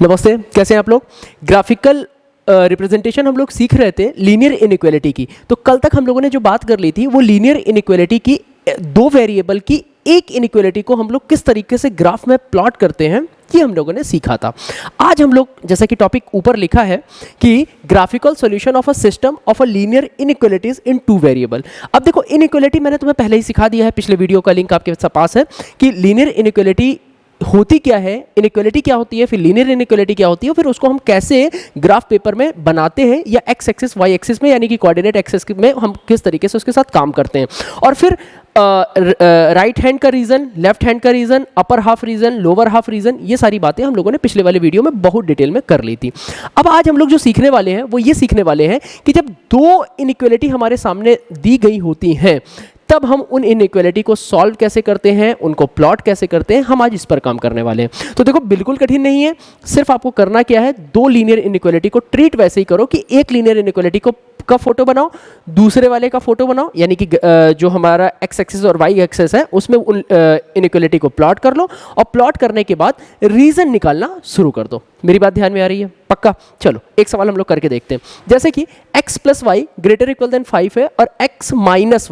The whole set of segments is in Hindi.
नमस्ते, कैसे हैं आप लोग। ग्राफिकल रिप्रेजेंटेशन हम लोग सीख रहे थे लीनियर इनइक्वालिटी की। तो कल तक हम लोगों ने जो बात कर ली थी वो लीनियर इनइक्वालिटी की दो वेरिएबल की एक इनइक्वालिटी को हम लोग किस तरीके से ग्राफ में प्लॉट करते हैं ये हम लोगों ने सीखा था। आज हम लोग, जैसा कि टॉपिक ऊपर लिखा है कि graphical solution of a system of a linear inequalities in two variable. अब देखो, इनइक्वालिटी मैंने तुम्हें पहले ही सिखा दिया है, पिछले वीडियो का लिंक आपके पास है कि लीनियर इनइक्वालिटी होती क्या है, इनइक्वालिटी क्या होती है, फिर लीनियर इनइक्वालिटी क्या होती है, फिर उसको हम कैसे ग्राफ पेपर में बनाते हैं या एक्स एक्सिस वाई एक्सिस में यानी कि कोऑर्डिनेट एक्सिस में हम किस तरीके से उसके साथ काम करते हैं। और फिर राइट हैंड का रीजन, लेफ्ट हैंड का region, upper half region, lower half region, ये सारी बातें हम लोगों ने पिछले वाले वीडियो में बहुत डिटेल में कर ली थी। अब आज हम लोग जो सीखने वाले हैं वो ये सीखने वाले हैं कि जब दो इनइक्वालिटी हमारे सामने दी गई होती हैं तब हम उन इनइक्वालिटी को सॉल्व कैसे करते हैं, उनको प्लॉट कैसे करते हैं, हम आज इस पर काम करने वाले हैं। तो देखो, बिल्कुल कठिन नहीं है, सिर्फ आपको करना क्या है, दो लीनियर इनइक्वालिटी को ट्रीट वैसे ही करो कि एक लीनियर इनइक्वालिटी का फोटो बनाओ, दूसरे वाले का फोटो बनाओ, यानी कि जो हमारा एक्स एक्सिस और वाई एक्सिस है उसमें उन इनइक्वालिटी को प्लॉट कर लो और प्लॉट करने के बाद रीजन निकालना शुरू कर दो। मेरी बात ध्यान में आ रही है? पक्का? चलो एक सवाल हम लोग करके देखते हैं। जैसे कि x plus y greater equal than 5 है और x minus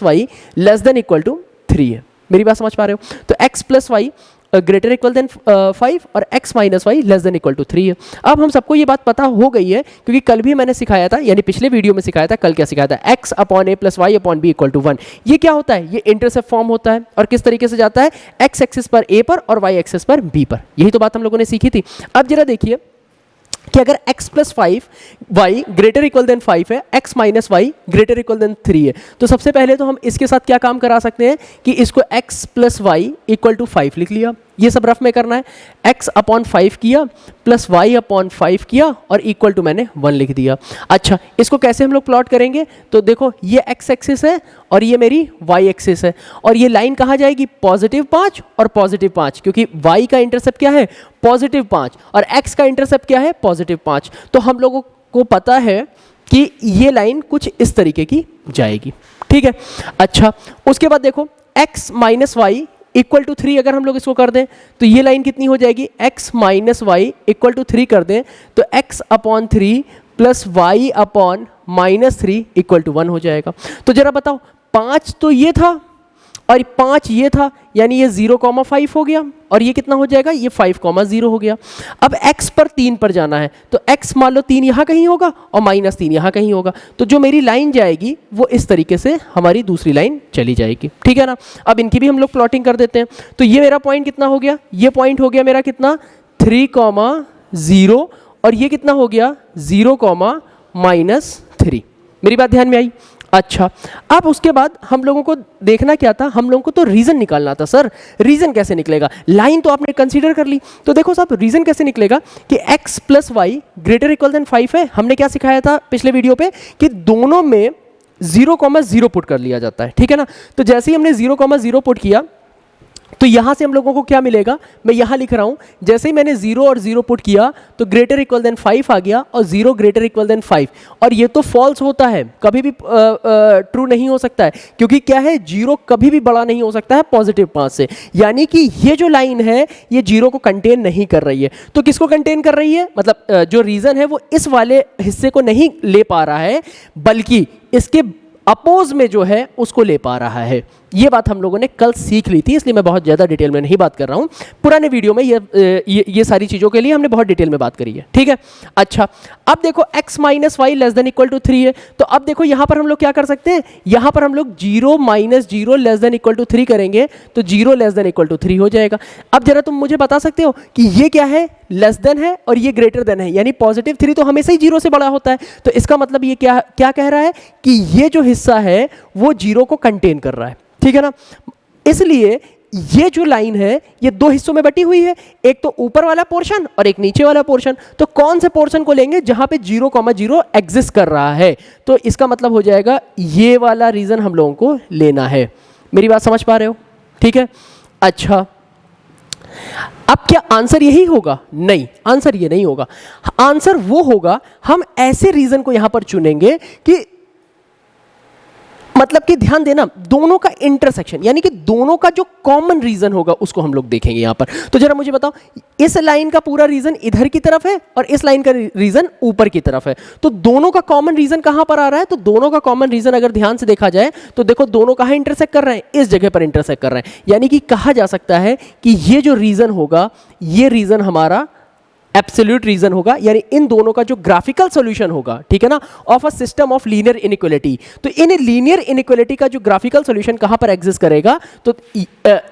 y less than equal to 3 है। मेरी बात समझ पा रहे हो? तो x plus y greater equal than 5 और x minus y less than equal to 3 है। अब हम सबको ये बात पता हो गई है क्योंकि कल भी मैंने सिखाया था, यानी पिछले वीडियो में सिखाया था। कल क्या सिखाया था? x upon a plus y upon b equal to 1। ये क्या होता है? ये इंटरसेप्ट फॉर्म होता है और किस तरीके से जाता है? x एक्सिस पर a पर और y एक्सिस पर b पर। यही तो बात हम लोगों ने सीखी थी। अब जरा देखिए कि अगर x plus 5 y greater equal than 5 है, x minus y greater equal than 3 है, तो सबसे पहले तो हम इसके साथ क्या काम करा सकते हैं कि इसको x plus y equal to 5 लिख लिया। ये सब रफ में करना है। x अपॉन 5 किया प्लस y अपॉन 5 किया और इक्वल टू मैंने 1 लिख दिया। अच्छा, इसको कैसे हम लोग प्लॉट करेंगे? तो देखो, ये x एक्सिस है और ये मेरी y एक्सिस है और ये लाइन कहाँ जाएगी? पॉजिटिव 5 और पॉजिटिव 5, क्योंकि y का इंटरसेप्ट क्या है? पॉजिटिव 5 और x का इंटरसेप्ट क्या है? पॉजिटिव 5। तो हम लोगों को पता है कि ये लाइन कुछ इस तरीके की जाएगी। ठीक है। अच्छा, उसके बाद देखो, x minus y equal to 3 अगर हम लोग इसको कर दें तो ये लाइन कितनी हो जाएगी? x minus y equal to 3 कर दें तो x upon 3 plus y upon minus 3 equal to 1 हो जाएगा। तो जरा बताओ, 5 तो ये था और 5 ये था, यानी ये 0,5 हो गया और ये कितना हो जाएगा? ये 5,0 हो गया। अब x पर 3 पर जाना है तो x मान लो 3 यहाँ कहीं होगा और माइनस 3 यहाँ कहीं होगा, तो जो मेरी लाइन जाएगी वो इस तरीके से हमारी दूसरी लाइन चली जाएगी। ठीक है ना। अब इनकी भी हम लोग प्लॉटिंग कर देते हैं। तो ये मेरा पॉइंट कितना हो गया? ये पॉइंट हो गया मेरा कितना? 3,0 और ये कितना हो गया? 0,-3। मेरी बात ध्यान में आई? अच्छा, अब उसके बाद हम लोगों को देखना क्या था? हम लोगों को तो रीजन निकालना था। सर रीजन कैसे निकलेगा? लाइन तो आपने कंसीडर कर ली, तो देखो साहब, रीजन कैसे निकलेगा कि x plus y greater equal than 5 है। हमने क्या सिखाया था पिछले वीडियो पे कि दोनों में 0,0 पुट कर लिया जाता है। ठीक है ना। तो जैसे ही हमने 0,0 पुट किया तो यहां से हम लोगों को क्या मिलेगा? मैं यहां लिख रहा हूं, जैसे ही मैंने 0 और 0 पुट किया तो ग्रेटर इक्वल देन 5 आ गया और 0 ग्रेटर इक्वल देन 5। और ये तो फॉल्स होता है, कभी भी ट्रू नहीं हो सकता है, क्योंकि क्या है? 0 कभी भी बड़ा नहीं हो सकता है पॉजिटिव 5 से, यानी कि ये जो लाइन है ये 0 को कंटेन नहीं कर रही है। तो किसको कंटेन कर रही है? मतलब जो रीजन है वो इस वाले हिस्से को नहीं ले पा रहा है, बल्कि इसके अपोज में जो है उसको ले पा रहा है। ये बात हम लोगों ने कल सीख ली थी, इसलिए मैं बहुत ज़्यादा डिटेल में नहीं बात कर रहा हूँ। पुराने वीडियो में ये सारी चीज़ों के लिए हमने बहुत डिटेल में बात करी है। ठीक है। अच्छा, अब देखो x minus y less than equal to 3 है, तो अब देखो यहाँ पर हम लोग क्या कर सकते हैं? यहाँ पर हम लोग 0 minus 0 less than equal to 3 करेंगे तो 0 लेस देन इक्वल टू 3 हो जाएगा। अब जरा तुम मुझे बता सकते हो कि ये क्या है? लेस देन है और ये ग्रेटर देन है, यानी पॉजिटिव 3 तो हमेशा ही 0 से बड़ा होता है। तो इसका मतलब ये क्या कह रहा है कि ये जो हिस्सा है वो 0 को कंटेन कर रहा है। ठीक है ना। इसलिए ये जो लाइन है ये दो हिस्सों में बटी हुई है, एक तो ऊपर वाला पोर्शन और एक नीचे वाला पोर्शन। तो कौन से पोर्शन को लेंगे? जहां पे 0,0 एग्जिस्ट कर रहा है। तो इसका मतलब हो जाएगा ये वाला रीजन हम लोगों को लेना है। मेरी बात समझ पा रहे हो? ठीक है। अच्छा, अब क्या आंसर यही होगा? नहीं, आंसर ये नहीं होगा। आंसर वो होगा, हम ऐसे रीजन को यहां पर चुनेंगे कि मतलब कि ध्यान देना, दोनों का इंटरसेक्शन यानी कि दोनों का जो कॉमन रीजन होगा उसको हम लोग देखेंगे यहां पर। तो जरा मुझे बताओ, इस लाइन का पूरा रीजन इधर की तरफ है और इस लाइन का रीजन ऊपर की तरफ है, तो दोनों का कॉमन रीजन कहां पर आ रहा है? तो दोनों का कॉमन रीजन अगर ध्यान से देखा जाए तो देखो दोनों कहां इंटरसेक्ट कर रहे हैं? इस जगह पर इंटरसेक्ट कर रहे हैं। यानी कि कहा जा सकता है कि ये जो रीजन होगा ये रीजन हमारा एब्सोल्यूट रीजन होगा, यानी इन दोनों का जो ग्राफिकल सॉल्यूशन होगा, ठीक है ना, of a system of linear inequality. तो इन लीनियर इनइक्वालिटी का जो ग्राफिकल सॉल्यूशन कहां पर एग्जिस्ट करेगा? तो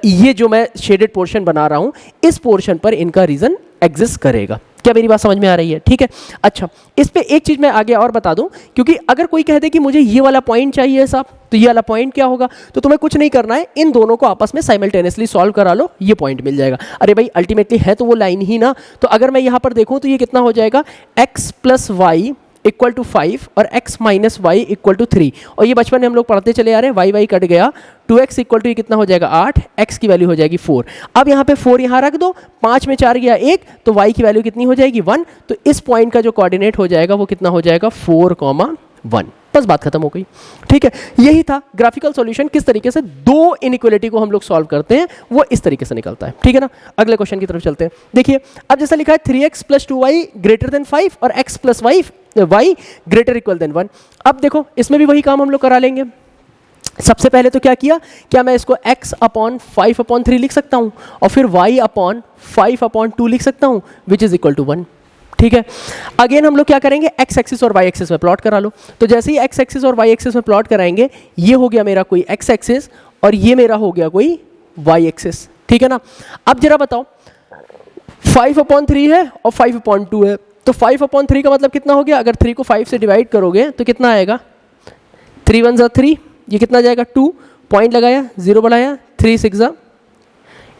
ये जो मैं शेडेड पोर्शन बना रहा हूं इस पोर्शन पर इनका रीजन एग्जिस्ट करेगा। क्या मेरी बात समझ में आ रही है? ठीक है। अच्छा, इस पे एक चीज मैं आगे और बता दूं, क्योंकि अगर कोई कह दे कि मुझे ये वाला पॉइंट चाहिए साहब, तो ये वाला पॉइंट क्या होगा? तो तुम्हें कुछ नहीं करना है, इन दोनों को आपस में साइमल्टेनियसली सॉल्व करा लो, ये पॉइंट मिल जाएगा। अरे भाई अल्टीमेटली है तो वो लाइन ही ना। तो अगर मैं यहां पर देखूं तो ये कितना हो जाएगा? x plus y equal to 5 और x minus y equal to 3। और ये बचपन में हम लोग पढ़ते चले आ रहे हैं, वाई वाई कट गया, 2x इक्वल टू ये कितना हो जाएगा? 8, x की वैल्यू हो जाएगी 4। अब यहाँ पे 4 यहाँ रख दो, 5 में 4 गया 1, तो y की वैल्यू कितनी हो जाएगी? 1। तो इस पॉइंट का जो कोऑर्डिनेट हो जाएगा वो कितना हो जाएगा? 4,1। बस बात खत्म हो गई। ठीक है, यही था ग्राफिकल सॉल्यूशन। किस तरीके से दो इनइक्वालिटी को हम लोग सॉल्व करते हैं वो इस तरीके से निकलता है। ठीक है ना, अगले क्वेश्चन की तरफ चलते हैं। देखिए अब जैसा लिखा है 3x plus 2y greater than 5 और x plus y greater equal than 1। अब देखो इसमें भी वही काम हम लोग करा लेंगे। सबसे पहले तो क्या किया, क्या मैं इसको x अपॉन 5/3 लिख सकता हूं और फिर y अपॉन 5/2 लिख सकता हूं विच इज इक्वल टू 1। ठीक है, अगेन हम लोग क्या करेंगे, x एक्सिस और y एक्सिस में प्लॉट करा लो। तो जैसे ही x एक्सिस और y एक्सिस में प्लॉट कराएंगे, ये हो गया मेरा कोई x एक्सिस और ये मेरा हो गया कोई y एक्सिस। ठीक है ना, अब जरा बताओ 5/3 है और 5/2 है, तो 5/3 का मतलब कितना हो गया? अगर 3 को 5 से डिवाइड करोगे तो कितना आएगा? 3 1 3, ये कितना जाएगा? 2, पॉइंट लगाया, 0 बढ़ाया, 3 6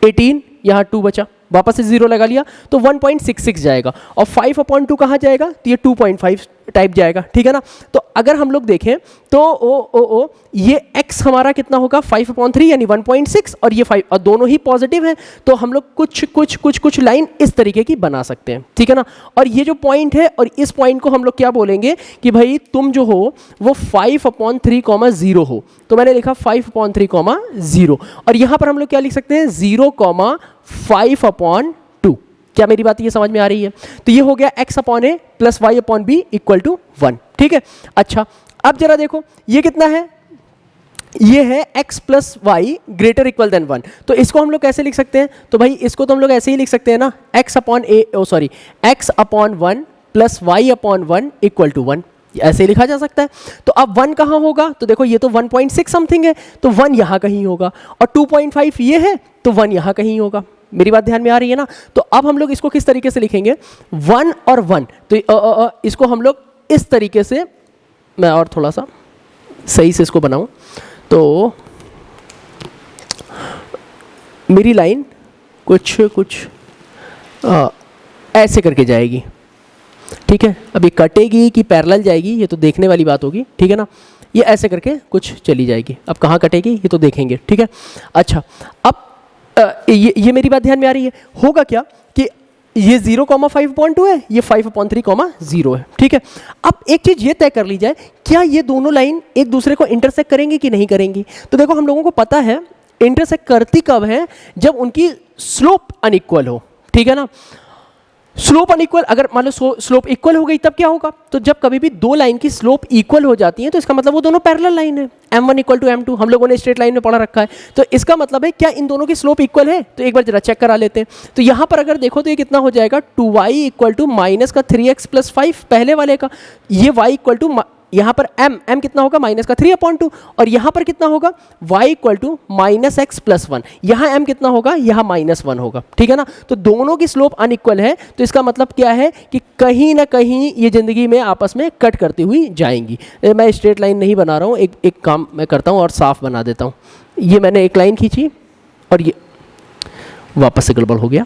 18, यहाँ 2 बचा, वापस से 0 लगा लिया तो 1.66 जाएगा। और 5/2 कहाँ जाएगा? तो ये 2.5 टाइप जाएगा। ठीक है ना, तो अगर हम लोग देखें तो ये x हमारा कितना होगा? 5/3 यानी 1.6 और ये 5, और दोनों ही पॉजिटिव हैं, तो हम लोग कुछ लाइन इस तरीके की बना सकते हैं। ठीक है ना, और ये जो पॉइंट है और इस पॉइंट को हम लोग क्या बोलेंगे कि भाई तुम जो हो वो 5/3, 0 हो। तो मैंने लिखा 5/3, 0, और यहाँ पर हम लोग क्या लिख सकते हैं? 0,5/2। क्या मेरी बात ये समझ में आ रही है? तो ये हो गया x upon a plus y upon b equal to 1। ठीक है, अच्छा अब जरा देखो ये कितना है? ये है x plus y greater equal than 1। तो इसको हम लोग कैसे लिख सकते हैं? तो भाई इसको तो हम लोग ऐसे ही लिख सकते हैं ना, x upon 1 plus y upon 1 equal to 1, ऐसे लिखा जा सकता है। तो अब 1 कहाँ होगा? तो देखो ये तो 1.6 समथिंग है, तो 1 यहाँ कहीं होगा, और 2.5 ये है तो 1 यहाँ कहीं होगा। मेरी बात ध्यान में आ रही है ना? तो अब हम लोग इसको किस तरीके से लिखेंगे? 1 और 1, तो इसको हम लोग इस तरीके से, मैं और थोड़ा सा सही से इसको बनाऊं तो मेरी लाइन कुछ ऐसे करके जाएगी। ठीक है, अभी कटेगी कि पैरेलल जाएगी ये तो देखने वाली बात होगी। ठीक है ना, ये ऐसे करके कुछ चली जाएगी। अब कहाँ कटेगी ये तो देखेंगे। ठीक है, अच्छा अब ये मेरी बात ध्यान में आ रही है? होगा क्या कि ये 0,5/2 है, ये 5/3, 0 है। ठीक है, अब एक चीज ये तय कर ली जाए, क्या ये दोनों लाइन एक दूसरे को इंटरसेक्ट करेंगी कि नहीं करेंगी? तो देखो हम लोगों को पता है इंटरसेक्ट करती कब है? जब उनकी स्लोप अनइक्वल हो। ठीक है ना, स्लोप अनइक्वल, अगर मान लो स्लोप इक्वल हो गई तब क्या होगा? तो जब कभी भी दो लाइन की स्लोप इक्वल हो जाती है तो इसका मतलब वो दोनों पैरेलल लाइन है। m1 इक्वल टू m2 हम लोगों ने स्ट्रेट लाइन में पढ़ा रखा है, तो इसका मतलब है क्या इन दोनों की स्लोप इक्वल है? तो एक बार जरा चेक करा लेते हैं। तो यहाँ पर अगर देखो तो ये कितना हो जाएगा? 2y इक्वल टू माइनस का 3x प्लस 5 पहले वाले का, ये y इक्वल टू यहाँ पर m कितना होगा? माइनस का 3/2, और यहाँ पर कितना होगा? y equal to minus x plus 1, यहाँ m कितना होगा? यहाँ -1 होगा। ठीक है ना, तो दोनों की स्लोप अनइक्वल है, तो इसका मतलब क्या है कि कहीं ना कहीं ये जिंदगी में आपस में कट करती हुई जाएंगी। मैं स्ट्रेट लाइन नहीं बना रहा हूँ, एक काम मैं करता हूँ और साफ बना देता हूँ। ये मैंने एक लाइन खींची और ये वापस से गड़बड़ हो गया।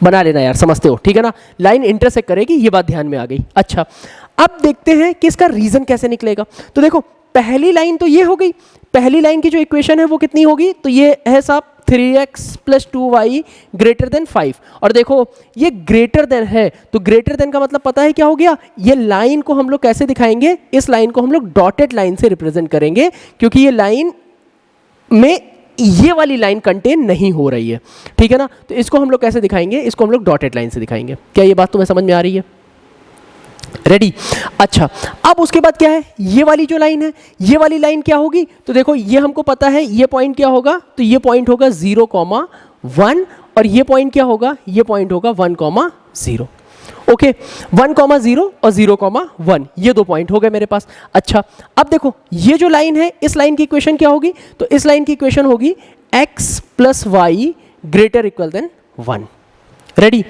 बना लेना यार, समझते हो? ठीक है ना, लाइन इंटरसेक्ट करेगी, ये बात ध्यान में आ गई। अच्छा अब देखते हैं कि इसका रीजन कैसे निकलेगा। तो देखो पहली लाइन तो ये हो गई, पहली लाइन की जो इक्वेशन है वो कितनी होगी? तो ये है साहब 3x plus 2y greater than 5। और देखो ये ग्रेटर देन है, तो ग्रेटर देन का मतलब पता है क्या हो गया, ये लाइन को हम लोग कैसे दिखाएंगे, इस लाइन को हम लोग डॉटेड लाइन से रिप्रेजेंट करेंगे, क्योंकि ये लाइन में ये वाली लाइन कंटेन नहीं हो रही है, ठीक है ना। तो इसको हम लोग कैसे दिखाएंगे, इसको हम लोग डॉटेड लाइन से दिखाएंगे। क्या ये बात तुम्हें समझ में आ रही है? रेडी? अच्छा, अब उसके बाद क्या है, ये वाली जो लाइन है, ये वाली लाइन क्या होगी, तो देखो ये हमको पता है ये पॉइंट क्या होगा, तो ये पॉइंट होगा 0,1 और ये पॉइंट क्या होगा, ये पॉइंट होगा 1,0। ओके, 1,0 और 0,1 ये दो पॉइंट हो गए मेरे पास। अच्छा, अब देखो ये जो लाइन है, इस लाइन की इक्वेशन क्या होगी, तो इस लाइन की इक्वेशन होगी x plus y greater equal than 1। Ready?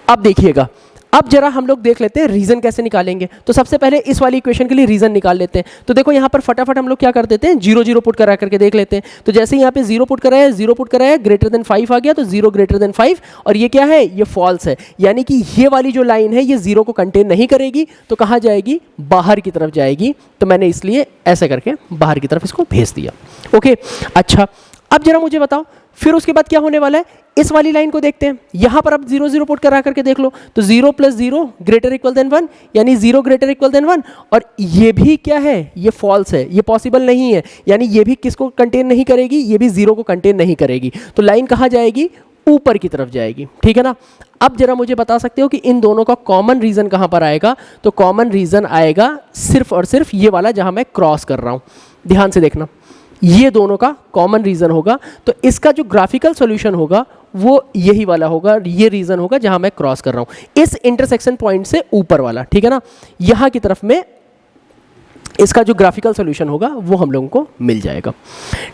अब देखिएगा, अब जरा हम लोग देख लेते हैं रीजन कैसे निकालेंगे। तो सबसे पहले इस वाली इक्वेशन के लिए रीजन निकाल लेते हैं। तो देखो यहाँ पर फटाफट हम लोग क्या कर देते हैं, 0 0 पुट करा करके देख लेते हैं। तो जैसे यहाँ पे 0 पुट कराया, 0 पुट कराया, ग्रेटर देन 5 आ गया, तो 0 ग्रेटर देन 5, और ये क्या है, ये फॉल्स है, यानी कि ये वाली जो लाइन है ये 0 को कंटेन नहीं करेगी, तो कहाँ जाएगी, बाहर की तरफ जाएगी। तो मैंने इसलिए ऐसे करके बाहर की तरफ इसको भेज दिया। ओके, अच्छा, अब जरा मुझे बताओ फिर उसके बाद क्या होने वाला है, इस वाली लाइन को देखते हैं। यहां पर अब 0 0 पुट करा करके देख लो, तो 0 प्लस 0 ग्रेटर इक्वल देन 1, यानी 0 ग्रेटर इक्वल देन 1, और ये भी क्या है, ये फॉल्स है, ये पॉसिबल नहीं है, यानी ये भी किसको कंटेन नहीं करेगी, ये भी 0 को कंटेन नहीं करेगी। तो लाइन कहाँ जाएगी, ऊपर की तरफ जाएगी, ठीक है ना। अब जरा मुझे बता सकते हो कि इन दोनों का कॉमन रीजन कहाँ पर आएगा, तो कॉमन रीजन आएगा सिर्फ और सिर्फ ये वाला जहां मैं क्रॉस कर रहा हूं। ध्यान से देखना, ये दोनों का कॉमन रीजन होगा, तो इसका जो ग्राफिकल सॉल्यूशन होगा वो यही वाला होगा, ये रीजन होगा जहां मैं क्रॉस कर रहा हूं, इस इंटरसेक्शन पॉइंट से ऊपर वाला, ठीक है ना। यहां की तरफ में इसका जो ग्राफिकल सॉल्यूशन होगा वो हम लोगों को मिल जाएगा,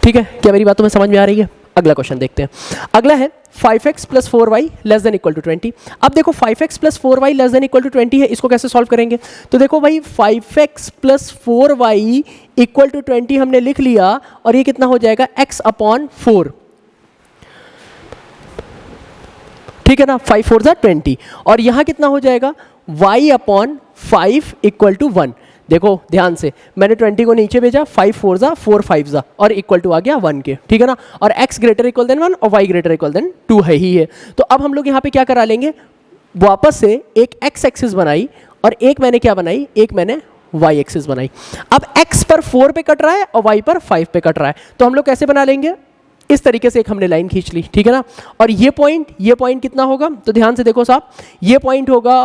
ठीक है। क्या मेरी बात तुम्हें समझ में आ रही है? अगला क्वेश्चन देखते हैं। अगला है 5x plus 4y less than equal to 20। अब देखो 5x plus 4y less than equal to 20 है, इसको कैसे सॉल्व करेंगे। तो देखो भाई 5x plus 4y equal to 20 हमने लिख लिया, और ये कितना हो जाएगा, x अपॉन 4, ठीक है ना, 5 4 जा 20, और यहां कितना हो जाएगा, y अपॉन 5 इक्वल टू 1। देखो ध्यान से, मैंने 20 को नीचे भेजा, 5 4 जा 4 5 जा, और इक्वल टू आ गया 1 के, ठीक है ना। और x ग्रेटर इक्वल देन 1 और y ग्रेटर इक्वल देन 2 है ही है। तो अब हम लोग यहाँ पे क्या करा लेंगे, वापस से एक x एक्सिस बनाई, और एक मैंने क्या बनाई, एक मैंने y एक्सिस बनाई। अब x पर 4 पे कट रहा है और y पर 5 पे कट रहा है, तो हम लोग कैसे बना लेंगे, इस तरीके से एक हमने लाइन खींच ली, ठीक है ना। और ये पॉइंट कितना होगा, तो ध्यान से देखो साहब, ये पॉइंट होगा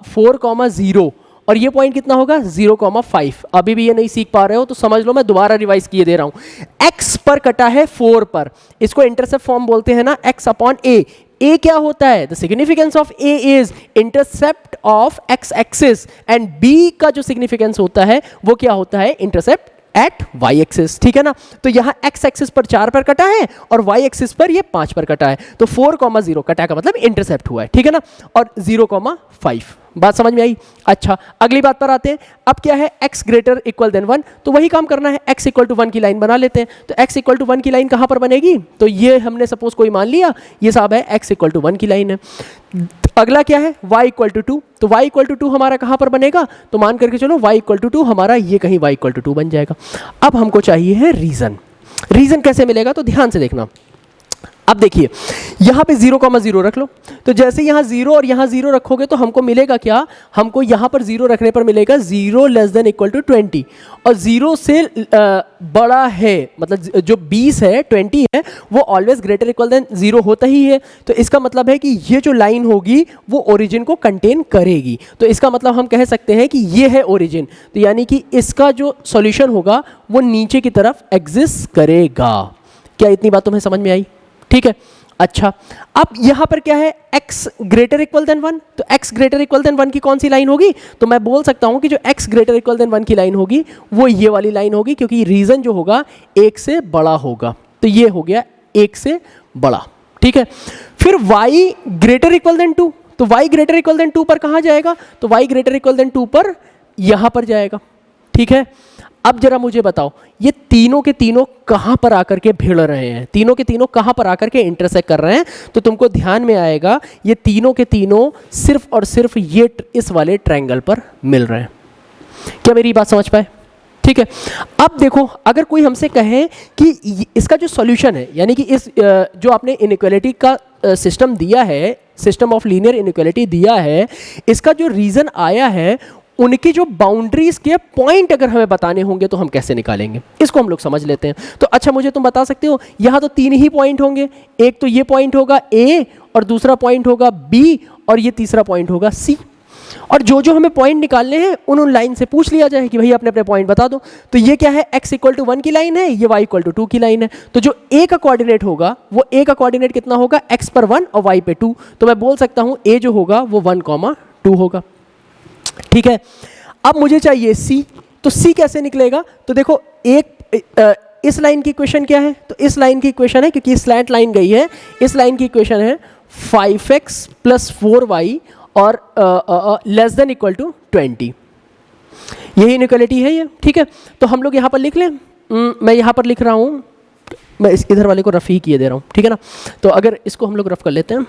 4,0, और ये पॉइंट कितना होगा 0,5। अभी भी ये नहीं सीख पा रहे हो तो समझ लो, मैं दोबारा रिवाइज किए दे रहा हूं। x पर कटा है 4 पर, इसको इंटरसेप्ट फॉर्म बोलते हैं ना, x अपॉन a। a क्या होता है, the significance of a is intercept of x axis, and b का जो सिग्निफिकेंस होता है वो क्या होता है, इंटरसेप्ट एट y एक्सिस, ठीक है ना। तो यहाँ x एक्सिस पर 4 पर कटा है और y एक्सिस पर ये 5 पर कटा है, तो 4,0 कटा का मतलब इंटरसेप्ट हुआ है, ठीक है ना, और 0,5। बात समझ में आई? अच्छा, अगली बात पर आते हैं। अब क्या है, x ग्रेटर इक्वल देन 1, तो वही काम करना है, x इक्वल टू 1 की लाइन बना लेते हैं। तो x इक्वल टू 1 की लाइन कहाँ पर बनेगी, तो ये हमने सपोज कोई मान लिया, ये साहब है x इक्वल टू 1 की लाइन है। अगला क्या है, y इक्वल टू 2, तो y इक्वल टू 2 हमारा कहाँ पर बनेगा, तो मान करके चलो y इक्वल टू 2 हमारा ये कहीं y इक्वल टू 2 बन जाएगा। अब हमको चाहिए है रीजन। रीजन कैसे मिलेगा, तो ध्यान से देखना। अब देखिए यहाँ पे 0,0 रख लो, तो जैसे यहाँ 0 और यहाँ 0 रखोगे तो हमको मिलेगा क्या, हमको यहाँ पर 0 रखने पर मिलेगा 0 लेस देन इक्वल टू 20, और 0 से बड़ा है, मतलब जो 20 है 20 है वो ऑलवेज ग्रेटर इक्वल देन 0 होता ही है। तो इसका मतलब है कि ये जो लाइन होगी वो ओरिजिन को कंटेन करेगी, तो इसका मतलब हम कह सकते हैं कि ये है ओरिजिन। तो यानी कि इसका जो सॉल्यूशन होगा वो नीचे की तरफ एग्जिस्ट करेगा। क्या इतनी बात तुम्हें समझ में आई? ठीक है। अच्छा, अब यहां पर क्या है, x ग्रेटर इक्वल देन 1, तो x ग्रेटर इक्वल देन 1 की कौन सी लाइन होगी, तो मैं बोल सकता हूं कि जो x ग्रेटर इक्वल देन 1 की लाइन होगी वो ये वाली लाइन होगी, क्योंकि रीजन जो होगा 1 से बड़ा होगा, तो ये हो गया 1 से बड़ा, ठीक है। फिर y ग्रेटर इक्वल देन 2, तो y ग्रेटर इक्वल देन 2 पर कहां जाएगा, तो y ग्रेटर इक्वल देन 2 पर यहां पर जाएगा, ठीक है। अब जरा मुझे बताओ, ये तीनों के तीनों कहां पर आकर के भिड़ रहे हैं, तीनों के तीनों कहां पर आकर के इंटरसेक्ट कर रहे हैं, तो तुमको ध्यान में आएगा ये तीनों के तीनों सिर्फ और सिर्फ ये इस वाले ट्रायंगल पर मिल रहे हैं। क्या मेरी बात समझ पाए? ठीक है। अब देखो, अगर कोई हमसे कहे कि इसका जो सॉल्यूशन है, यानी कि इस जो आपने इनइक्वालिटी का सिस्टम दिया है, सिस्टम ऑफ लीनियर इनइक्वालिटी दिया है, इसका जो रीजन आया है, उनकी जो बाउंड्रीज के पॉइंट अगर हमें बताने होंगे तो हम कैसे निकालेंगे, इसको हम लोग समझ लेते हैं। तो अच्छा, मुझे तुम बता सकते हो, यहाँ तो 3 ही पॉइंट होंगे, एक तो ये पॉइंट होगा A, और दूसरा पॉइंट होगा B, और ये तीसरा पॉइंट होगा C। और जो जो हमें पॉइंट निकालने हैं उन लाइन से पूछ लिया जाए कि भैया अपने अपने पॉइंट बता दो। तो ये क्या है, x इक्वल टू 1 की लाइन है, ये y इक्वल टू 2 की लाइन है। तो जो a का कोऑर्डिनेट होगा वो a का कोऑर्डिनेट कितना होगा, x पर 1 और y पे 2। तो मैं बोल सकता हूं a जो होगा वो 1,2 होगा। ठीक है, अब मुझे चाहिए c। तो c कैसे निकलेगा, तो देखो इस लाइन की इक्वेशन क्या है, तो इस लाइन की इक्वेशन है, क्योंकि स्लैंट लाइन गई है, इस लाइन की इक्वेशन है 5x प्लस 4y और लेस देन इक्वल टू 20। यही इनइक्वालिटी है ये। ठीक है, तो हम लोग यहाँ पर लिख लें। मैं यहाँ पर लिख रहा हूँ, मैं इधर वाले को रफ ही किए दे रहा हूँ, ठीक है ना। तो अगर इसको हम लोग रफ कर लेते हैं,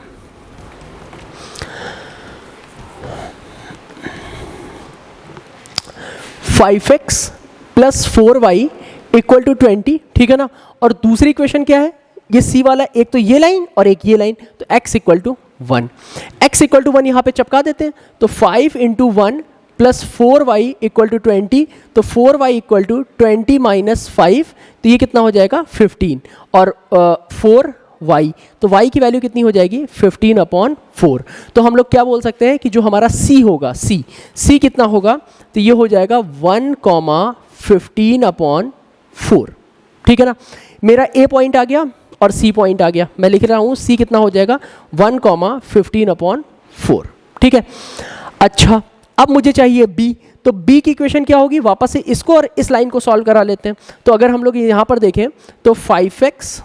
five x plus 4y equal to 20, ठीक है ना। और दूसरी इक्वेशन क्या है, ये c वाला, एक तो ये लाइन और एक ये लाइन, तो x equal to 1। x equal to 1 यहाँ पे चपका देते हैं, तो 5 into 1 plus 4y equal to 20, तो 4y इक्वल टू 20 माइनस 5, तो ये कितना हो जाएगा 15, और 4y, तो y की वैल्यू कितनी हो जाएगी 15/4। तो हम लोग क्या बोल सकते हैं कि जो हमारा c होगा, c कितना होगा, तो ये हो जाएगा 1,15/4। ठीक है ना, मेरा a पॉइंट आ गया और c पॉइंट आ गया। मैं लिख रहा हूँ c कितना हो जाएगा 1,15/4। ठीक है, अच्छा अब मुझे चाहिए b। तो b की इक्वेशन क्या होगी, वापस से इसको और इस लाइन को सॉल्व करा लेते हैं। तो अगर हम लोग यहाँ पर देखें तो 5x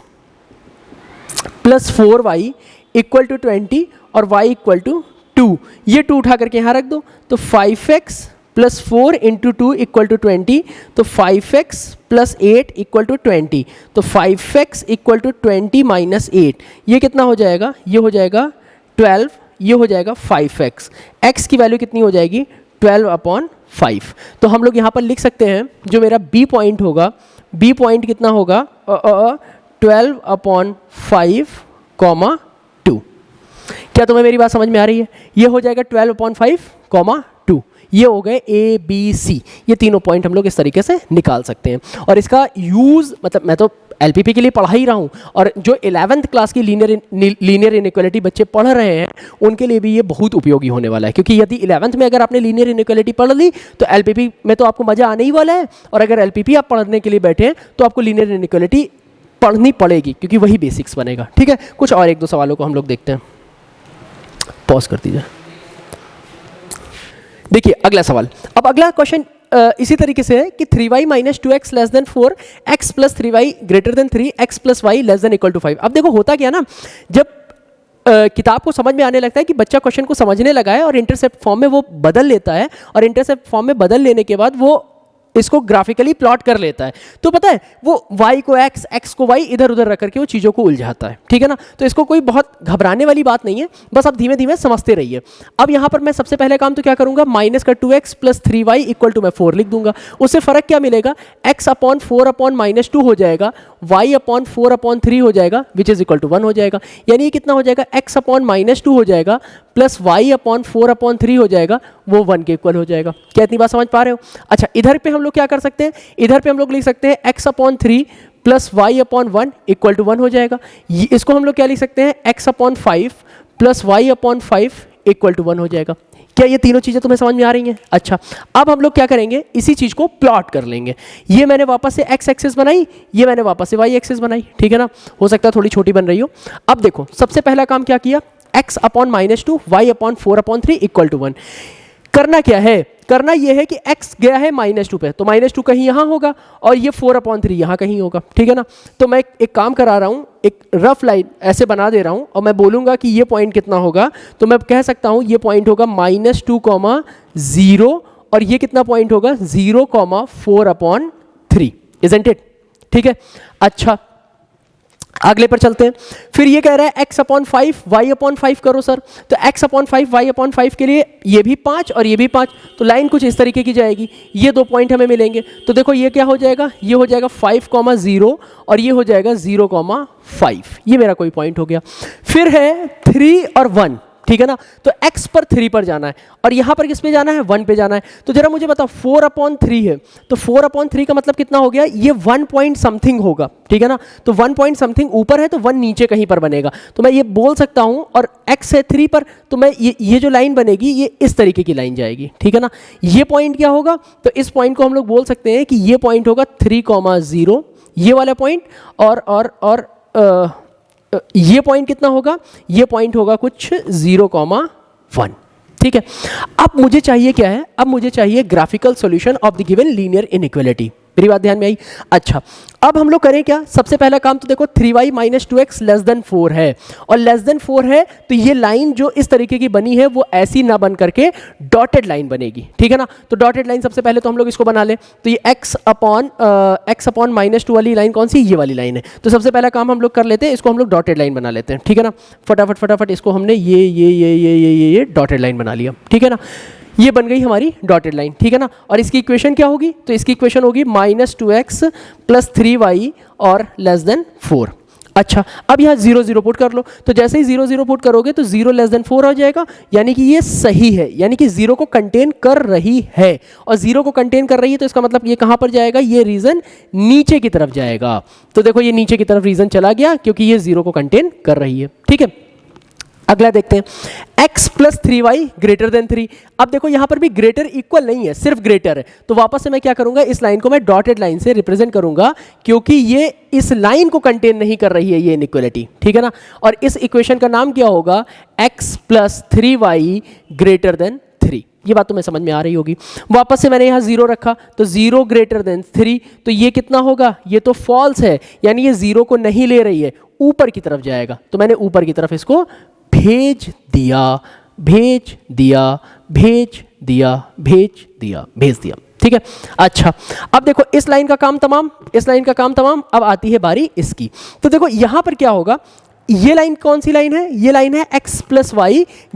plus 4y equal to 20 और y इक्वल टू 2, ये 2 उठा करके यहाँ रख दो। तो 5x plus 4 into 2 equal to 20, तो 5x प्लस 8 इक्वल टू 20, तो 5x इक्वल टू 20 माइनस 8, ये कितना हो जाएगा, ये हो जाएगा 12, ये हो जाएगा 5x। x की वैल्यू कितनी हो जाएगी 12/5। तो हम लोग यहाँ पर लिख सकते हैं जो मेरा b पॉइंट होगा, b पॉइंट कितना होगा 12/5, 2। क्या तुम्हें मेरी बात समझ में आ रही है, ये हो जाएगा 12/5, 2। ये हो गए A B C, ये तीनों पॉइंट हम लोग इस तरीके से निकाल सकते हैं। और इसका यूज़, मतलब मैं तो LPP के लिए पढ़ा ही रहा हूँ, और जो 11th क्लास की लीनियर इनइक्वालिटी बच्चे पढ़ रहे हैं उनके लिए भी ये बहुत उपयोगी होने वाला है। क्योंकि यदि 11th में अगर आपने लीनियर इनइक्वालिटी पढ़ ली तो LPP में तो आपको मज़ा आने ही वाला है, और अगर LPP आप पढ़ने के लिए बैठे हैं तो आपको लीनियर इनइक्वालिटी पढ़नी पड़ेगी, क्योंकि वही बेसिक्स बनेगा। ठीक है, कुछ और एक दो सवालों को हम लोग देखते हैं, पॉज कर दीजिए। देखिए अगला सवाल। अब अगला क्वेश्चन इसी तरीके से है कि 3y minus 2x less than 4, x plus 3y greater than 3, x plus y less than equal to 5। अब देखो होता क्या ना, जब किताब को समझ में आने लगता है कि बच्चा क्वेश्चन को समझने लगा है और इंटरसेप्ट फॉर्म में वो बदल लेता है, और इंटरसेप्ट फॉर्म में बदल लेने के बाद वो इसको ग्राफिकली प्लॉट कर लेता है, तो पता है वो y को x, x को y इधर उधर रख करके वो चीज़ों को उलझाता है। ठीक है ना, तो इसको कोई बहुत घबराने वाली बात नहीं है, बस आप धीमे धीमे समझते रहिए। अब यहाँ पर मैं सबसे पहले काम तो क्या करूँगा, माइनस का 2x plus 3y equal to मैं 4 लिख दूंगा। उससे फ़र्क क्या मिलेगा, x/4/-2 हो जाएगा, y/4/3 हो जाएगा, विच इज़ इक्वल टू 1 हो जाएगा। यानी ये कितना हो जाएगा, x/-2 हो जाएगा प्लस y/4/3 हो जाएगा, वो 1 के इक्वल हो जाएगा। क्या इतनी बात समझ पा रहे हो? अच्छा, इधर पे हम लोग क्या कर सकते हैं, इधर पे हम लोग लिख सकते हैं x/3 plus y/1 equal to 1 हो जाएगा। इसको हम लोग क्या लिख सकते हैं, x/5 plus y/5 equal to 1 हो जाएगा। क्या ये तीनों चीज़ें तुम्हें समझ में आ रही हैं? अच्छा, अब हम लोग क्या करेंगे, इसी चीज़ को प्लॉट कर लेंगे। ये मैंने वापस से x एक्सिस बनाई, ये मैंने वापस से y एक्सिस बनाई। ठीक है ना, हो सकता है थोड़ी छोटी बन रही हो। अब देखो सबसे पहला काम क्या किया, x/-2 y/4/3 इक्वल टू 1। करना क्या है, करना यह है कि x गया है -2 पे, तो -2 कहीं यहाँ होगा और ये 4/3 यहाँ कहीं होगा। ठीक है ना, तो मैं एक काम करा रहा हूँ, एक रफ लाइन ऐसे बना दे रहा हूँ और मैं बोलूँगा कि ये पॉइंट कितना होगा, तो मैं कह सकता हूँ ये पॉइंट होगा -2, 0, और ये कितना पॉइंट होगा 0, 4/3। Isn't it? ठीक है, अच्छा अगले पर चलते हैं। फिर ये कह रहा है x अपॉन 5 y अपॉन 5 करो सर। तो x अपॉन 5 y अपॉन 5 के लिए ये भी 5 और ये भी 5, तो लाइन कुछ इस तरीके की जाएगी। ये 2 पॉइंट हमें मिलेंगे। तो देखो ये क्या हो जाएगा, ये हो जाएगा 5,0 और ये हो जाएगा 0,5। ये मेरा कोई पॉइंट हो गया। फिर है 3 और 1, ठीक है ना। तो x पर 3 पर जाना है और यहाँ पर किस पे जाना है, 1 पे जाना है। तो जरा मुझे बताओ 4/3 है, तो 4/3 का मतलब कितना हो गया, ये 1 पॉइंट समथिंग होगा, ठीक है ना। तो 1 पॉइंट समथिंग ऊपर है तो 1 नीचे कहीं पर बनेगा। तो मैं ये बोल सकता हूँ, और x है 3 पर, तो मैं ये जो लाइन बनेगी ये इस तरीके की लाइन जाएगी, ठीक है ना। ये पॉइंट क्या होगा, तो इस पॉइंट को हम लोग बोल सकते हैं कि ये पॉइंट होगा 3,0, ये वाला पॉइंट, और ये पॉइंट कितना होगा, ये पॉइंट होगा कुछ 0,1, ठीक है। अब मुझे चाहिए क्या है, अब मुझे चाहिए graphical solution of the given linear inequality. मेरी बात ध्यान में आई। अच्छा, अब हम लोग करें क्या, सबसे पहला काम तो देखो 3y minus 2x less than 4 है, और लेस देन 4 है तो ये लाइन जो इस तरीके की बनी है वो ऐसी ना बन करके डॉटेड लाइन बनेगी, ठीक है ना। तो डॉटेड लाइन सबसे पहले तो हम लोग इसको बना लें। तो ये x अपॉन माइनस 2 वाली लाइन कौन सी, ये वाली लाइन है। तो सबसे पहला काम हम लोग कर लेते हैं, इसको हम लोग डॉटेड लाइन बना लेते हैं, ठीक है ना। फटाफट इसको हमने ये डॉटेड लाइन बना लिया, ठीक है ना। ये बन गई हमारी डॉटेड लाइन, ठीक है ना। और इसकी इक्वेशन क्या होगी, तो इसकी इक्वेशन होगी -2x + 3y और लेस देन 4। अच्छा, अब यहाँ 0 0 पुट कर लो। तो जैसे ही 0 0 पुट करोगे तो 0 लेस देन 4 हो जाएगा, यानी कि ये सही है, यानी कि 0 को कंटेन कर रही है। और 0 को कंटेन कर रही है तो इसका मतलब ये कहाँ पर जाएगा, ये रीजन नीचे की तरफ जाएगा। तो देखो ये नीचे की तरफ रीजन चला गया क्योंकि ये 0 को कंटेन कर रही है, ठीक है। अगला देखते हैं, x + 3y > 3। अब देखो यहां पर भी ग्रेटर इक्वल नहीं है, सिर्फ ग्रेटर है। तो वापस से मैं क्या करूंगा, इस लाइन को मैं डॉटेड लाइन से रिप्रेजेंट करूंगा क्योंकि ये इस लाइन को कंटेन नहीं कर रही है ये इनइक्वालिटी, ठीक है ना। और इस इक्वेशन का नाम क्या होगा, x + 3y > 3। ये बात तो मैं समझ में आ रही होगी। वापस से मैंने यहाँ 0 रखा तो 0 > 3, तो ये कितना होगा, ये तो फॉल्स है, यानी ये 0 को नहीं ले रही है, ऊपर की तरफ जाएगा। तो मैंने ऊपर की तरफ इसको भेज दिया, ठीक है। अच्छा, अब देखो इस लाइन का काम तमाम, इस लाइन का काम तमाम। अब आती है बारी इसकी। तो देखो यहां पर क्या होगा, ये लाइन कौन सी लाइन है, ये लाइन है x + y >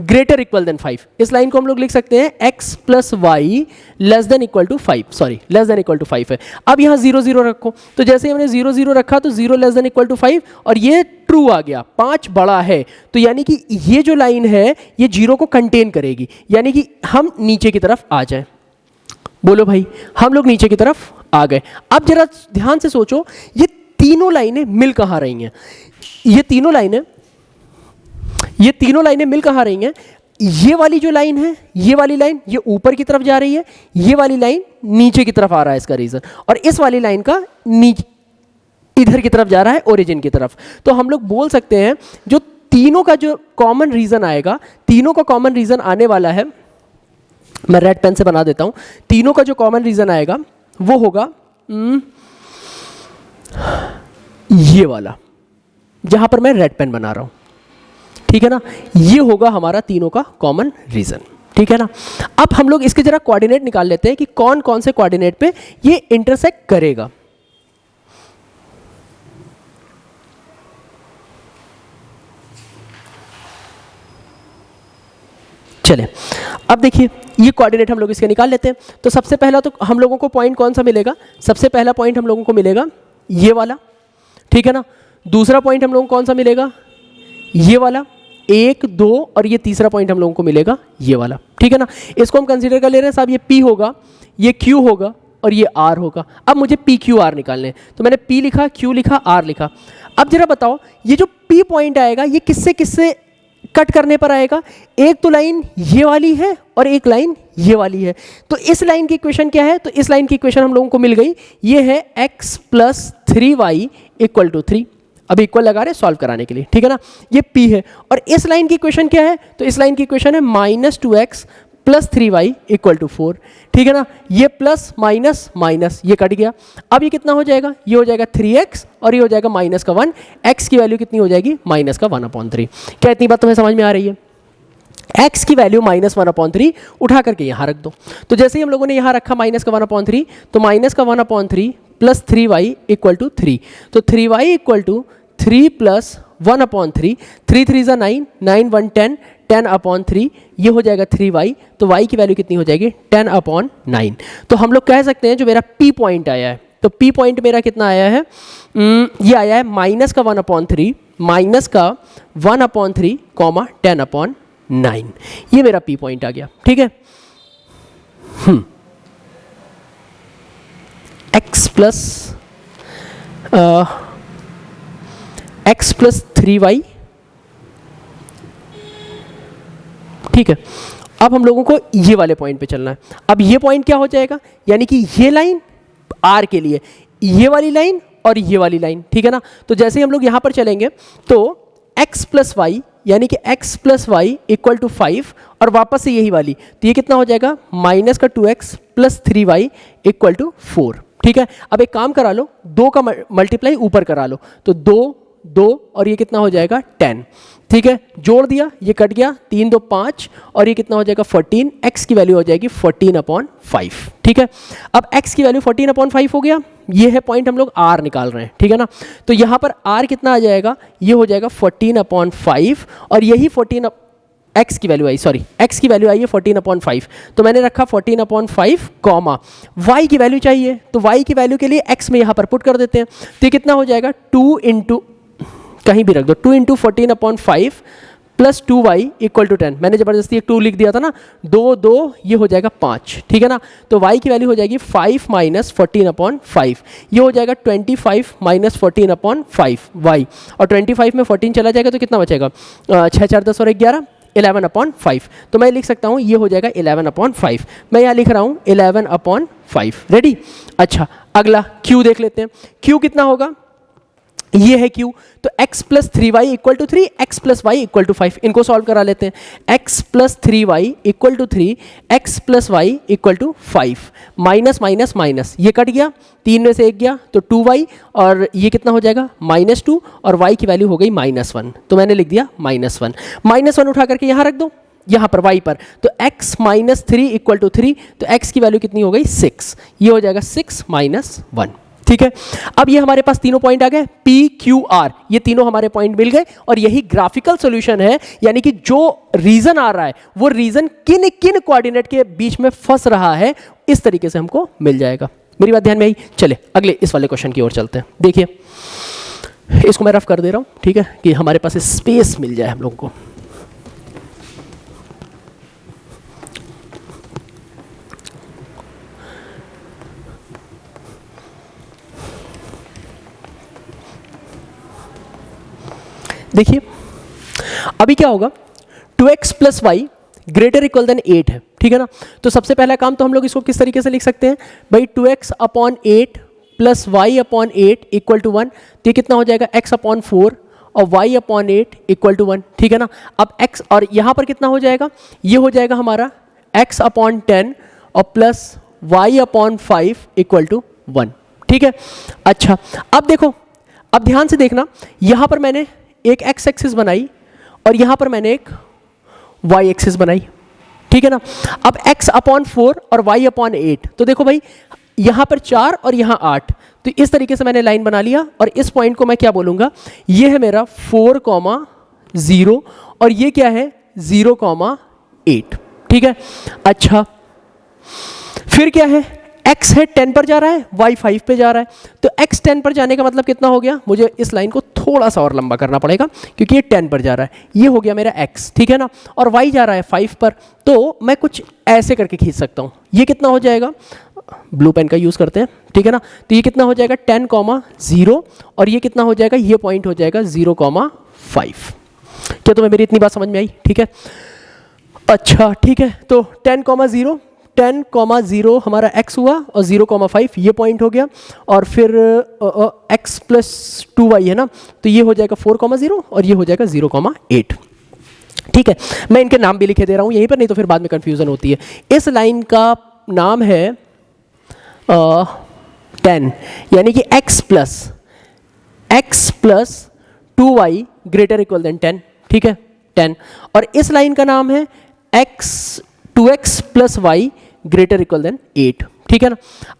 5। इस लाइन को हम लोग लिख सकते हैं x + y less than equal to 5 है। अब यहाँ 0 0 रखो। तो जैसे हमने 0 0 रखा तो 0 लेस देन इक्वल टू 5 और ये ट्रू आ गया, 5 बड़ा है। तो यानी कि ये जो लाइन है ये 0 को कंटेन करेगी, यानी कि हम नीचे की तरफ आ जाए। बोलो भाई, हम लोग नीचे की तरफ आ गए। अब जरा ध्यान से सोचो, ये तीनों लाइनें मिल कहाँ रही हैं, ये तीनों लाइनें मिल कहाँ रही हैं। ये वाली जो लाइन है, ये वाली लाइन ये ऊपर की तरफ जा रही है, ये वाली लाइन नीचे की तरफ आ रहा है इसका रीजन, और इस वाली लाइन का नीचे इधर की तरफ जा रहा है, ओरिजिन की तरफ। तो हम लोग बोल सकते हैं जो तीनों का जो कॉमन रीजन आएगा, तीनों का कॉमन रीजन आने वाला है, मैं रेड पेन से बना देता हूं। तीनों का जो कॉमन रीजन आएगा वो होगा ये वाला, जहां पर मैं रेड पेन बना रहा हूं, ठीक है ना। ये होगा हमारा तीनों का कॉमन रीजन, ठीक है ना। अब हम लोग इसके जरा कोऑर्डिनेट निकाल लेते हैं कि कौन कौन से कोऑर्डिनेट पे ये इंटरसेक्ट करेगा। चले, अब देखिए ये कोऑर्डिनेट हम लोग इसके निकाल लेते हैं। तो सबसे पहला तो हम लोगों को पॉइंट कौन सा मिलेगा, सबसे पहला पॉइंट हम लोगों को मिलेगा ये वाला, ठीक है ना। दूसरा पॉइंट हम लोगों को कौन सा मिलेगा, ये वाला, 1 2, और ये तीसरा पॉइंट हम लोगों को मिलेगा ये वाला, ठीक है ना। इसको हम कंसीडर कर ले रहे हैं साहब, ये P होगा, ये Q होगा और ये R होगा। अब मुझे PQR निकालने हैं, तो मैंने P लिखा, Q लिखा, R लिखा। अब जरा बताओ ये जो P पॉइंट आएगा ये किससे किससे कट करने पर आएगा, एक तो लाइन ये वाली है और एक लाइन ये वाली है। तो इस लाइन की इक्वेशन क्या है, तो इस लाइन की इक्वेशन हम लोगों को मिल गई, ये है x + 3y = 3। अभी इक्वल लगा रहे सॉल्व कराने के लिए, ठीक है ना। ये P है, और इस लाइन की इक्वेशन क्या है, तो इस लाइन की इक्वेशन है -2x + 3y = 4, ठीक है ना। ये प्लस माइनस माइनस ये कट गया। अब ये कितना हो जाएगा, ये हो जाएगा 3x और ये हो जाएगा -1। x की वैल्यू कितनी हो जाएगी, -1/3। क्या इतनी बात तुम्हें समझ में आ रही है। x की वैल्यू -1/3 उठा करके यहाँ रख दो। तो जैसे ही हम लोगों ने यहाँ रखा -1/3, तो -1/3 + 3y = 3। तो 3y = 3 प्लस 1/3, 3 3 ज़ा 9, 9 1 10, 10/3, ये हो जाएगा 3y। तो y की वैल्यू कितनी हो जाएगी 10/9। तो हम लोग कह सकते हैं जो मेरा p पॉइंट आया है, तो p पॉइंट मेरा कितना आया है, ये आया है माइनस का 1/3, माइनस का 1/3 कॉमा 10/9, ये मेरा p पॉइंट आ गया। ठीक है, x प्लस 3y। ठीक है, अब हम लोगों को ये वाले पॉइंट पे चलना है। अब ये पॉइंट क्या हो जाएगा, यानी कि ये लाइन r के लिए, ये वाली लाइन और ये वाली लाइन, ठीक है ना। तो जैसे ही हम लोग यहां पर चलेंगे तो x प्लस वाई, यानी कि x plus y equal to 5, और वापस से यही वाली, तो ये कितना हो जाएगा माइनस का 2x plus 3y equal to 4। ठीक है, अब एक काम करा लो, 2 का मल्टीप्लाई ऊपर करा लो, तो 2 2 और ये कितना हो जाएगा 10। ठीक है, जोड़ दिया, ये कट गया, 3 2 5 और ये कितना हो जाएगा 14। x की वैल्यू हो जाएगी 14/5। ठीक है, अब x की वैल्यू 14/5 हो गया, ये है पॉइंट हम लोग r निकाल रहे हैं। ठीक है ना, तो यहाँ पर r कितना आ जाएगा, ये हो जाएगा 14/5 और यही 14 x की वैल्यू आई, सॉरी x की वैल्यू आई है 14/5, तो मैंने रखा 14/5 कॉमा y की वैल्यू चाहिए, तो y की वैल्यू के लिए x में यहाँ पर पुट कर देते हैं, तो ये कितना हो जाएगा 2 इंटू, कहीं भी रख दो, 2 into 14/5 plus 2y equal to 10। मैंने जबरदस्ती एक 2 लिख दिया था ना, 2 2 ये हो जाएगा 5। ठीक है ना, तो y की वैल्यू हो जाएगी 5 माइनस 14/5, ये हो जाएगा 25 माइनस 14/5 y, और 25 में 14 चला जाएगा तो कितना बचेगा, 6 4 10 और 11, 11/5। तो मैं लिख सकता हूँ ये हो जाएगा 11/5। मैं यहाँ लिख रहा हूँ 11/5। रेडी। अच्छा, अगला q देख लेते हैं। q कितना होगा, ये है q, तो x plus 3y equal to 3, x plus y equal to 5, इनको सॉल्व करा लेते हैं। x plus 3y equal to 3, x plus y equal to 5, minus minus minus, ये कट गया, 3 में से 1 गया तो 2y, और ये कितना हो जाएगा -2, और y की वैल्यू हो गई -1, तो मैंने लिख दिया -1। -1 उठा करके यहाँ रख दो, यहाँ पर y पर, तो x माइनस 3 इक्वल टू 3, तो x की वैल्यू कितनी हो गई 6, ये हो जाएगा 6 माइनस 1। ठीक है, अब ये हमारे पास तीनों पॉइंट आ गए, P Q R, ये तीनों हमारे पॉइंट मिल गए, और यही ग्राफिकल सॉल्यूशन है, यानी कि जो रीजन आ रहा है वो रीजन किन किन कोऑर्डिनेट के बीच में फंस रहा है, इस तरीके से हमको मिल जाएगा। मेरी बात ध्यान में आई। चले अगले इस वाले क्वेश्चन की ओर चलते हैं। देखिए, इसको मैं रफ कर दे रहा हूं, ठीक है, कि हमारे पास स्पेस मिल जाए हम लोग को। देखिए, अभी क्या होगा, 2x plus y greater equal than 8 है। ठीक है ना, तो सबसे पहला काम तो हम लोग इसको किस तरीके से लिख सकते हैं भाई, 2x/8 plus y/8 equal to 1, तो ये कितना हो जाएगा x/4 और y/8 इक्वल टू 1। ठीक है ना, अब x, और यहाँ पर कितना हो जाएगा, ये हो जाएगा हमारा x/10 और प्लस y/5 इक्वल टू 1। ठीक है, अच्छा अब देखो, अब ध्यान से देखना, यहाँ पर मैंने एक x एक्सिस बनाई और यहाँ पर मैंने एक y एक्सिस बनाई। ठीक है ना, अब x/4 और y/8, तो देखो भाई यहाँ पर 4 और यहाँ 8, तो इस तरीके से मैंने लाइन बना लिया, और इस पॉइंट को मैं क्या बोलूँगा, ये है मेरा 4,0 और ये क्या है 0,8। ठीक है, अच्छा फिर क्या है, x है 10 पर जा रहा है, y 5 पे जा रहा है, तो x 10 पर जाने का मतलब कितना हो गया, मुझे इस लाइन को थोड़ा सा और लंबा करना पड़ेगा क्योंकि ये 10 पर जा रहा है, ये हो गया मेरा x। ठीक है ना, और y जा रहा है 5 पर, तो मैं कुछ ऐसे करके खींच सकता हूँ, ये कितना हो जाएगा, ब्लू पेन का यूज़ करते हैं। ठीक है ना, तो ये कितना हो जाएगा 10,0 और ये कितना हो जाएगा, ये पॉइंट हो जाएगा 0,5। क्या तुम्हें मेरी इतनी बात समझ में आई? ठीक है, अच्छा ठीक है, तो 10,0 हमारा x हुआ और 0,5 ये पॉइंट हो गया, और फिर x प्लस 2y है ना, तो ये हो जाएगा 4,0 और ये हो जाएगा 0,8। ठीक है, मैं इनके नाम भी लिखे दे रहा हूँ यहीं पर, नहीं तो फिर बाद में कंफ्यूजन होती है। इस लाइन का नाम है 10, यानी कि x plus 2y greater equal than 10। ठीक है, 10, और इस लाइन का नाम है 2x plus y greater equal than 8। ठीक है ना,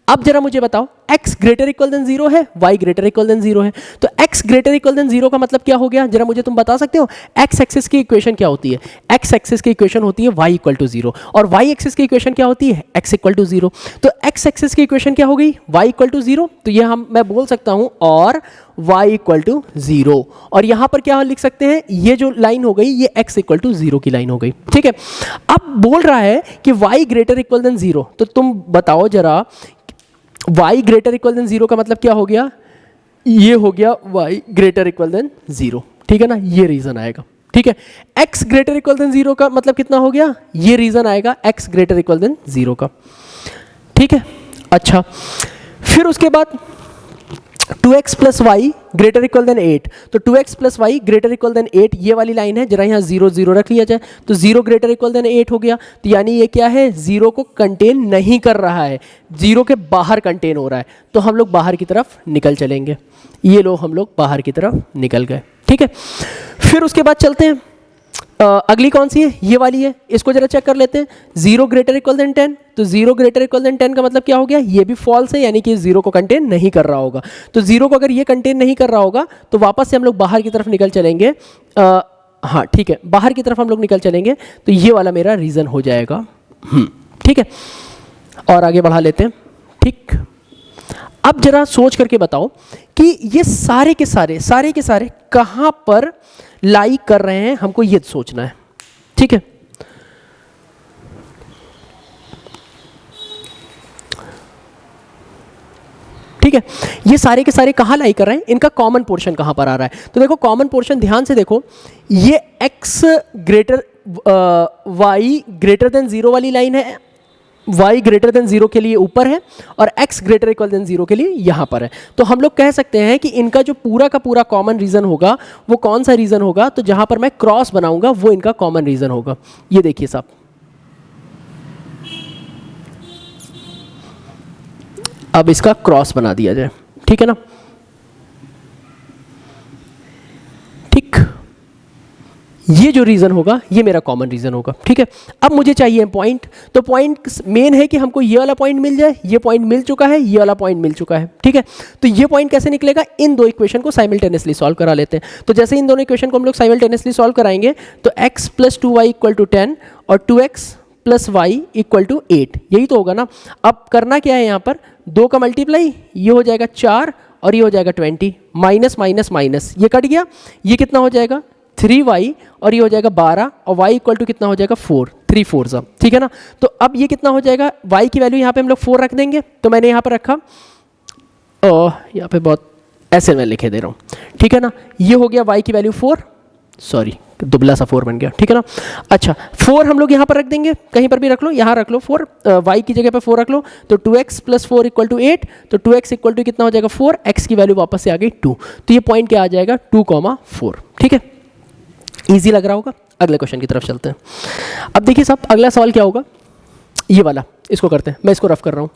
अब जरा मुझे बताओ x ग्रेटर इक्वल देन 0 है, y ग्रेटर इक्वल देन 0 है। तो x ग्रेटर इक्वल देन 0 का मतलब क्या हो गया, जरा मुझे तुम बता सकते हो? x एक्सिस की इक्वेशन क्या होती है? x एक्सिस की इक्वेशन होती है y इक्वल टू 0, और y एक्सिस की इक्वेशन क्या होती है? x equal to 0। तो x एक्सिस की इक्वेशन क्या हो गई? y equal to 0। तो ये मैं बोल सकता हूं और y इक्वल टू 0, और यहां पर क्या लिख सकते हैं, ये जो लाइन हो गई ये x इक्वल टू 0 की लाइन हो गई, ठीक है। अब बोल रहा है कि y ग्रेटर इक्वल देन 0, तो तुम बताओ जरा y ग्रेटर इक्वल देन 0 का मतलब क्या हो गया? ये हो गया y ग्रेटर इक्वल देन 0, ठीक है ना, ये रीजन आएगा, ठीक है। x ग्रेटर इक्वल देन 0 का मतलब कितना हो गया? ये रीजन आएगा x ग्रेटर इक्वल देन 0 का, ठीक है। अच्छा, फिर उसके बाद 2x plus y greater equal than 8, तो 2x plus y greater equal than 8, ये वाली लाइन है, जरा यहाँ 0 0 रख लिया जाए, तो 0 ग्रेटर इक्वल देन 8 हो गया। तो यानी ये क्या है, 0 को कंटेन नहीं कर रहा है, 0 के बाहर कंटेन हो रहा है, तो हम लोग बाहर की तरफ निकल चलेंगे। ये लो हम लोग बाहर की तरफ निकल गए, ठीक है। फिर उसके बाद चलते हैं, अगली कौन सी है? ये वाली है, इसको जरा चेक कर लेते हैं। 0 ग्रेटर इक्वल देन 10, तो 0 ग्रेटर इक्वल देन 10 का मतलब क्या हो गया? ये भी फॉल्स है, यानी कि 0 को कंटेन नहीं कर रहा होगा। तो 0 को अगर ये कंटेन नहीं कर रहा होगा तो वापस से हम लोग बाहर की तरफ निकल चलेंगे। हाँ ठीक है, बाहर की तरफ हम लोग निकल चलेंगे, तो ये वाला मेरा रीजन हो जाएगा, ठीक है। और आगे बढ़ा लेते हैं, ठीक। अब जरा सोच करके बताओ कि ये सारे के सारे कहां पर लाई कर रहे हैं, हमको ये सोचना है, ठीक है। ठीक है, ये सारे के सारे कहां लाई कर रहे हैं, इनका कॉमन पोर्शन कहां पर आ रहा है? तो देखो कॉमन पोर्शन ध्यान से देखो, ये x greater y greater than 0 वाली लाइन है, y ग्रेटर देन 0 के लिए ऊपर है, और x ग्रेटर इक्वल देन 0 के लिए यहाँ पर है। तो हम लोग कह सकते हैं कि इनका जो पूरा का पूरा कॉमन रीजन होगा वो कौन सा रीजन होगा? तो जहाँ पर मैं क्रॉस बनाऊंगा वो इनका कॉमन रीजन होगा। ये देखिए साहब, अब इसका क्रॉस बना दिया जाए, ठीक है ना, ठीक। ये जो रीजन होगा ये मेरा कॉमन रीजन होगा, ठीक है। अब मुझे चाहिए पॉइंट, तो पॉइंट मेन है कि हमको ये वाला पॉइंट मिल जाए, ये पॉइंट मिल चुका है, ये वाला पॉइंट मिल चुका है, ठीक है। तो ये पॉइंट कैसे निकलेगा? इन दो इक्वेशन को साइमल्टेनियसली सॉल्व करा लेते हैं। तो जैसे इन दोनों इक्वेशन को हम लोग साइमल्टेनियसली सॉल्व कराएंगे तो x plus 2y equal to 10 और 2x plus y equal to 8, यही तो होगा ना। अब करना क्या है, यहाँ पर 2 का मल्टीप्लाई, ये हो जाएगा 4 और ये हो जाएगा 20, माइनस माइनस माइनस, ये कट गया, ये कितना हो जाएगा 3y और ये हो जाएगा 12, और y इक्वल टू कितना हो जाएगा 4, 3 4 ठीक है ना। तो अब ये कितना हो जाएगा, y की वैल्यू यहाँ पे हम लोग 4 रख देंगे, तो मैंने यहाँ पर रखा, यहाँ पे बहुत ऐसे मैं लिखे दे रहा हूँ, ठीक है ना। ये हो गया y की वैल्यू 4, सॉरी दुबला सा 4 बन गया, ठीक है ना। अच्छा 4 हम लोग यहाँ पर रख देंगे, कहीं पर भी रख लो, यहाँ रख लो 4, y की जगह पर 4 रख लो, तो 2x प्लस 4 इक्वल टू 8, तो 2x इक्वल टू कितना हो जाएगा 4, x की वैल्यू वापस से आ गई 2, तो ये पॉइंट क्या आ जाएगा 2,4, ठीक है। इजी लग रहा होगा। अगले क्वेश्चन की तरफ चलते हैं। अब देखिए साहब, अगला सवाल क्या होगा, ये वाला, इसको करते हैं, मैं इसको रफ कर रहा हूँ।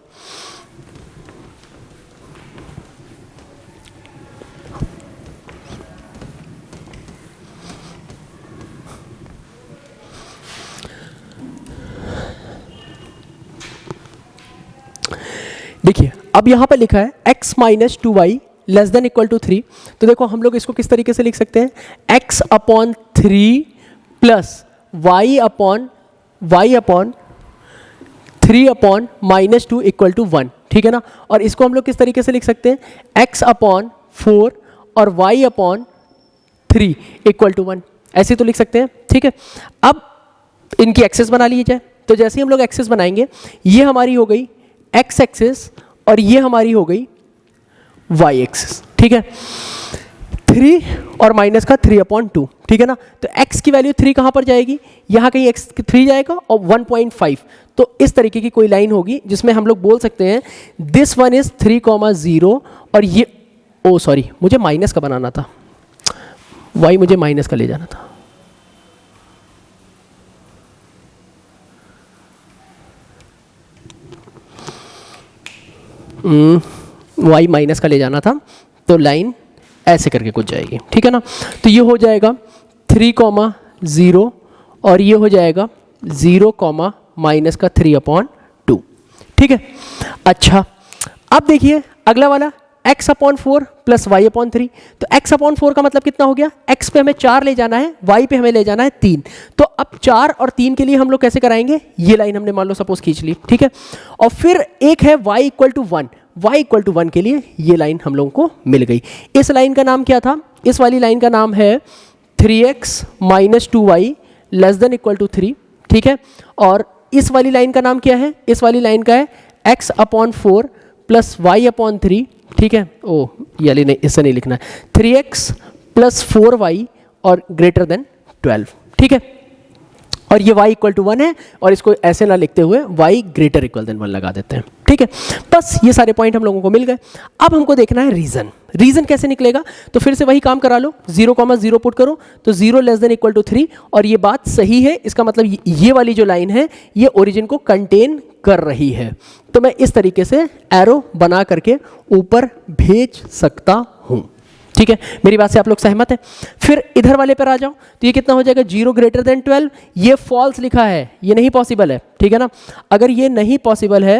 देखिए अब यहाँ पर लिखा है x minus 2y less than equal to 3, तो देखो हम लोग इसको किस तरीके से लिख सकते हैं, x upon 3 plus y upon 3 upon minus 2 equal to 1, ठीक है ना। और इसको हम लोग किस तरीके से लिख सकते हैं, x अपॉन 4 और y अपॉन 3 इक्वल टू 1, ऐसे तो लिख सकते हैं, ठीक है। अब इनकी एक्सेस बना ली जाए, तो जैसे ही हम लोग एक्सेस बनाएंगे, ये हमारी हो गई x एक्सेस और ये हमारी हो गई y एक्सेस, ठीक है। 3 और माइनस का 3/2, ठीक है ना। तो x की वैल्यू 3 कहाँ पर जाएगी, यहाँ कहीं x 3 जाएगा और 1.5, तो इस तरीके की कोई लाइन होगी जिसमें हम लोग बोल सकते हैं दिस वन इज 3,0 और ये, ओ सॉरी मुझे माइनस का बनाना था, y मुझे माइनस का ले जाना था, y माइनस का ले जाना था, तो लाइन ऐसे करके कुछ जाएगी, ठीक है ना। तो ये हो जाएगा 3,0 और ये हो जाएगा 0, माइनस का 3/2, ठीक है। अच्छा अब देखिए अगला वाला x upon 4 plus y upon 3, तो x अपॉन 4 का मतलब कितना हो गया, x पे हमें 4 ले जाना है, y पे हमें ले जाना है 3, तो अब 4 और 3 के लिए हम लोग कैसे कराएंगे, ये लाइन हमने मान लो सपोज खींच ली, ठीक है। और फिर एक है y equal to 1, y equal to 1 के लिए ये लाइन हम लोगों को मिल गई। इस लाइन का नाम क्या था, इस वाली लाइन का नाम है 3x minus 2y less than equal to 3, ठीक है। और इस वाली लाइन का नाम क्या है, इस वाली लाइन का है x upon 4 plus y upon 3, ठीक है। ओ ये नहीं, इससे नहीं लिखना है, 3x प्लस 4y और ग्रेटर देन 12, ठीक है। और ये y इक्वल टू 1 है, और इसको ऐसे ना लिखते हुए y ग्रेटर इक्वल देन 1 लगा देते हैं, ठीक है। बस ये सारे पॉइंट हम लोगों को मिल गए। अब हमको देखना है रीजन, रीजन कैसे निकलेगा, तो फिर से वही काम करा लो, 0,0 पुट करो तो 0 लेस देन इक्वल टू 3, और ये बात सही है, इसका मतलब ये वाली जो लाइन है ये ओरिजिन को कंटेन कर रही है, तो मैं इस तरीके से एरो बना करके ऊपर भेज सकता हूं, ठीक है। मेरी बात से आप लोग सहमत हैं। फिर इधर वाले पर आ जाओ, तो ये कितना हो जाएगा, 0 ग्रेटर देन 12, ये फॉल्स लिखा है, ये नहीं पॉसिबल है, ठीक है ना। अगर ये नहीं पॉसिबल है,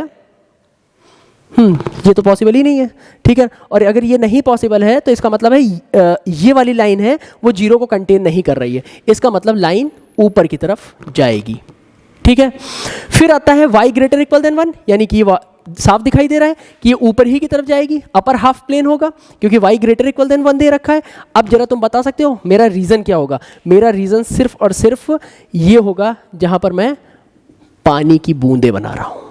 ये तो पॉसिबल ही नहीं है, ठीक है। और अगर ये नहीं पॉसिबल है तो इसका मतलब है ये वाली लाइन है वो 0 को कंटेन नहीं कर रही है, इसका मतलब लाइन ऊपर की तरफ जाएगी, ठीक है। फिर आता है y ग्रेटर इक्वल देन 1, यानी कि साफ दिखाई दे रहा है कि ये ऊपर ही की तरफ जाएगी, अपर हाफ प्लेन होगा, क्योंकि y ग्रेटर इक्वल देन 1 दे रखा है। अब जरा तुम बता सकते हो मेरा रीजन क्या होगा, मेरा रीजन सिर्फ और सिर्फ ये होगा जहां पर मैं पानी की बूंदें बना रहा हूं,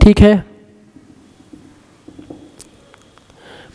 ठीक है,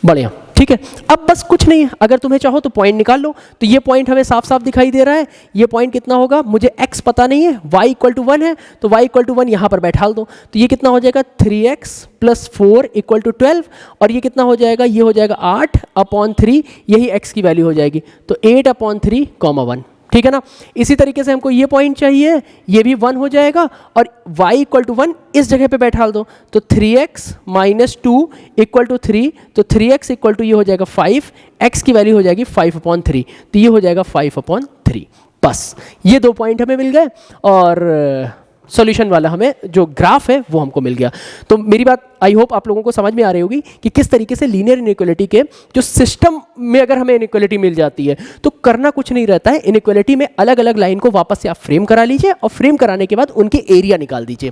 बढ़िया, ठीक है। अब बस कुछ नहीं है, अगर तुम्हें चाहो तो पॉइंट निकाल लो, तो ये पॉइंट हमें साफ साफ दिखाई दे रहा है, ये पॉइंट कितना होगा, मुझे x पता नहीं है, y इक्वल टू 1 है, तो y इक्वल टू 1 यहां पर बैठा दो, तो ये कितना हो जाएगा 3x प्लस 4 इक्वल टू 12, और ये कितना हो जाएगा, ये हो जाएगा 8 अपॉन 3, यही x की वैल्यू हो जाएगी, तो 8 अपॉन 3, 1, ठीक है ना। इसी तरीके से हमको ये पॉइंट चाहिए, ये भी 1 हो जाएगा, और y इक्वल टू 1 इस जगह पे बैठा दो, तो 3x माइनस 2 इक्वल टू 3, तो 3x इक्वल टू ये हो जाएगा 5, x की वैल्यू हो जाएगी 5 अपॉन 3, तो ये हो जाएगा 5 अपॉन 3। बस ये 2 पॉइंट हमें मिल गए, और सॉल्यूशन वाला हमें जो ग्राफ है वो हमको मिल गया। तो मेरी बात आई होप आप लोगों को समझ में आ रही होगी कि किस तरीके से लीनियर इनइक्वालिटी के जो सिस्टम में अगर हमें इनइक्वालिटी मिल जाती है तो करना कुछ नहीं रहता है, इनइक्वालिटी में अलग अलग लाइन को वापस से आप फ्रेम करा लीजिए, और फ्रेम कराने के बाद उनके एरिया निकाल दीजिए।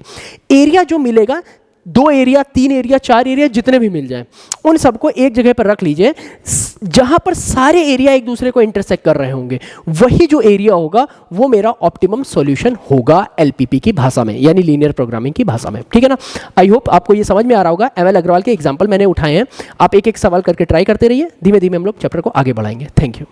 एरिया जो मिलेगा, 2 एरिया, 3 एरिया, 4 एरिया, जितने भी मिल जाएं, उन सबको एक जगह पर रख लीजिए, जहां पर सारे एरिया एक दूसरे को इंटरसेक्ट कर रहे होंगे, वही जो एरिया होगा वो मेरा ऑप्टिमम सॉल्यूशन होगा एलपीपी की भाषा में, यानी लीनियर प्रोग्रामिंग की भाषा में, ठीक है ना। आई होप आपको ये समझ में आ रहा होगा। एमएल अग्रवाल के एग्जाम्पल मैंने उठाए हैं, आप एक एक सवाल करके ट्राई करते रहिए, धीमे धीमे हम लोग चैप्टर को आगे बढ़ाएंगे। Thank you.